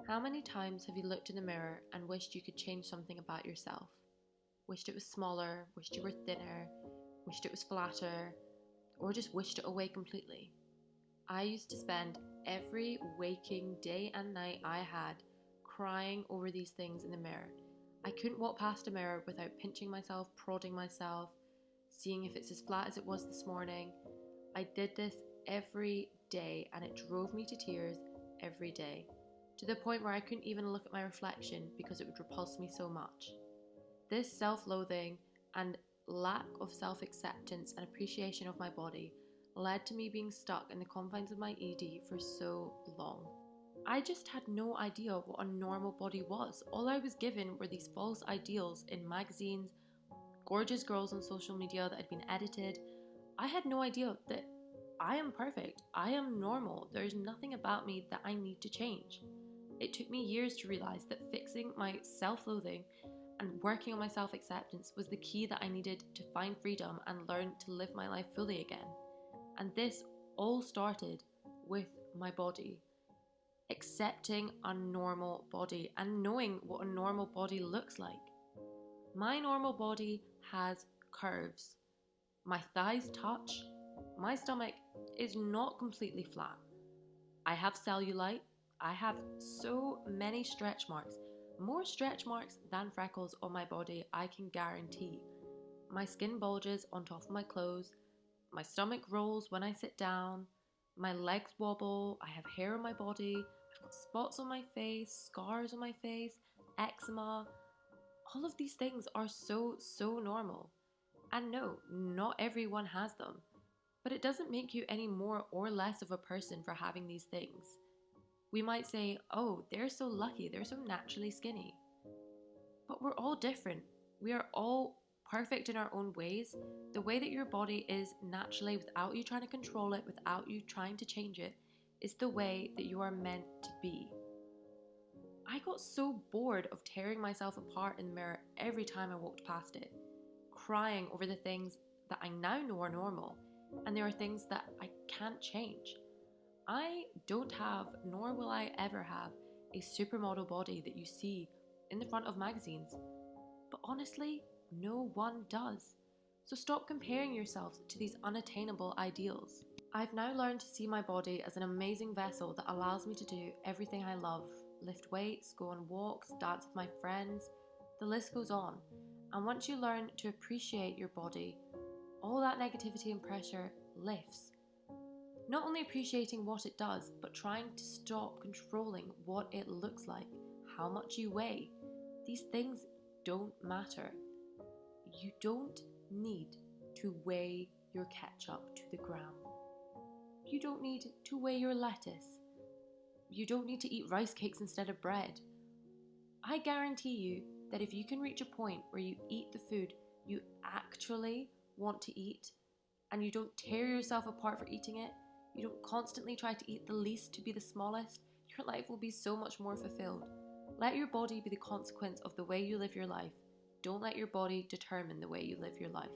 How many times have you looked in the mirror and wished you could change something about yourself? Wished it was smaller, wished you were thinner, wished it was flatter, or just wished it away completely? I used to spend every waking day and night I had crying over these things in the mirror. I couldn't walk past a mirror without pinching myself, prodding myself, seeing if it's as flat as it was this morning. I did this every day and it drove me to tears every day, to the point where I couldn't even look at my reflection because it would repulse me so much. This self-loathing and lack of self-acceptance and appreciation of my body led to me being stuck in the confines of my ED for so long. I just had no idea what a normal body was. All I was given were these false ideals in magazines, gorgeous girls on social media that had been edited. I had no idea that I am perfect. I am normal. There's nothing about me that I need to change. It took me years to realize that fixing my self-loathing and working on my self-acceptance was the key that I needed to find freedom and learn to live my life fully again. And this all started with my body. Accepting a normal body and knowing what a normal body looks like. My normal body has curves. My thighs touch. My stomach is not completely flat. I have cellulite. I have so many stretch marks. More stretch marks than freckles on my body, I can guarantee. My skin bulges on top of my clothes. My stomach rolls when I sit down. My legs wobble. I have hair on my body. I've got spots on my face, scars on my face, eczema. All of these things are so normal. And no, not everyone has them. But it doesn't make you any more or less of a person for having these things. We might say, oh, they're so lucky, they're so naturally skinny. But we're all different. We are all perfect in our own ways. The way that your body is naturally, without you trying to control it, without you trying to change it, is the way that you are meant to be. I got so bored of tearing myself apart in the mirror every time I walked past it, crying over the things that I now know are normal, and there are things that I can't change. I don't have, nor will I ever have, a supermodel body that you see in the front of magazines. But honestly, no one does. So stop comparing yourselves to these unattainable ideals. I've now learned to see my body as an amazing vessel that allows me to do everything I love. Lift weights, go on walks, dance with my friends, the list goes on. And once you learn to appreciate your body, all that negativity and pressure lifts. Not only appreciating what it does, but trying to stop controlling what it looks like, how much you weigh. These things don't matter. You don't need to weigh your ketchup to the gram. You don't need to weigh your lettuce. You don't need to eat rice cakes instead of bread. I guarantee you that if you can reach a point where you eat the food you actually want to eat, and you don't tear yourself apart for eating it, you don't constantly try to eat the least to be the smallest, your life will be so much more fulfilled. Let your body be the consequence of the way you live your life. Don't let your body determine the way you live your life.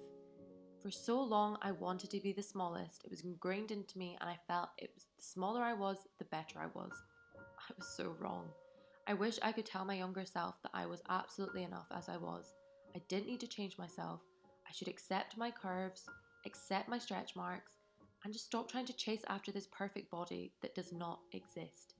For so long, I wanted to be the smallest. It was ingrained into me, and I felt the smaller I was, the better I was. I was so wrong. I wish I could tell my younger self that I was absolutely enough as I was. I didn't need to change myself. I should accept my curves, accept my stretch marks, and just stop trying to chase after this perfect body that does not exist.